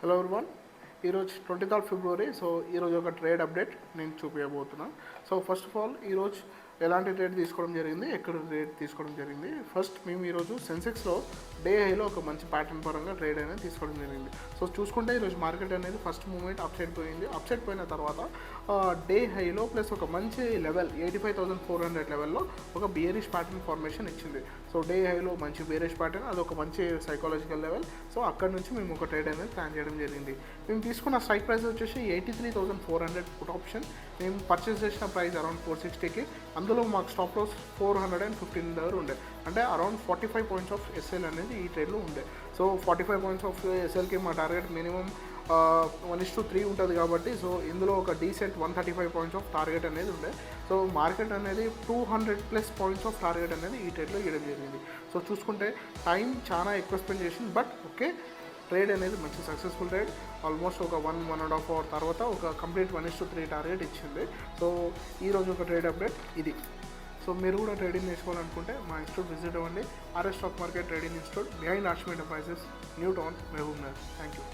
Hello everyone, ఈరోజు 23 ఫిబ్రవరి. So ఈరోజు ఒక ట్రేడ్ అప్డేట్ నేను చూపించబోతున్నా. సో ఫస్ట్ ఆఫ్ ఆల్ ఈరోజు ఎలాంటి ట్రేడ్ తీసుకోవడం జరిగింది, ఎక్కడ ట్రేడ్ తీసుకోవడం జరిగింది. ఫస్ట్ మేము ఈరోజు సెన్సెక్స్లో డే హైలో ఒక మంచి ప్యాటర్న్ పరంగా ట్రేడ్ అనేది తీసుకోవడం జరిగింది. సో చూసుకుంటే ఈరోజు మార్కెట్ అనేది ఫస్ట్ మూమెంట్ అప్ సైడ్ పోయింది. అప్ సైడ్ పోయిన తర్వాత డే హైలో ప్లస్ ఒక మంచి లెవెల్ 85,400 లెవెల్లో ఒక బియరిష్ ప్యాటర్న్ ఫార్మేషన్ ఇచ్చింది. సో డే హైలో మంచి బియరిష్ ప్యాటర్న్, అది ఒక మంచి సైకాలజికల్ లెవెల్. సో అక్కడ నుంచి మేము ఒక ట్రేడ్ అనేది ప్లాన్ చేయడం జరిగింది. మేము తీసుకున్న స్ట్రైక్ ప్రైస్ వచ్చేసి 83,400 పుట్ ఆప్షన్. మేము పర్చేస్ చేసిన ప్రైస్ అరౌండ్ 460కి. అందులో మాకు స్టాప్ లాస్ 415 దగ్గర ఉండే, అంటే అరౌండ్ 45 పాయింట్స్ ఆఫ్ ఎస్ఎల్ అనేది ఈ ట్రేడ్లో ఉండే. సో 45 పాయింట్స్ ఆఫ్ ఎస్ఎల్కి మా టార్గెట్ మినిమం 1:3 ఉంటుంది కాబట్టి, సో ఇందులో ఒక డీసెంట్ 135 పాయింట్స్ ఆఫ్ టార్గెట్ అనేది ఉండే. సో మార్కెట్ అనేది 200+ పాయింట్స్ ఆఫ్ టార్గెట్ అనేది ఈ ట్రేడ్లో ఇవ్వడం జరిగింది. సో చూసుకుంటే టైం చాలా ఎక్కువ స్పెండ్ చేసింది, బట్ ఓకే, ట్రేడ్ అనేది మంచి సక్సెస్ఫుల్ ట్రేడ్. ఆల్మోస్ట్ ఒక 1.5 అవర్ తర్వాత ఒక కంప్లీట్ 1:3 టార్గెట్ ఇచ్చింది. సో ఈరోజు ఒక ట్రేడ్ అప్డేట్ ఇది. సో మీరు కూడా ట్రేడింగ్ నేర్చుకోవాలనుకుంటే మా ఇన్స్టిట్యూట్ విజిట్ అవ్వండి. RS stock market trading institute, behind Arshim enterprises, new town, Mahabubnagar. Thank you.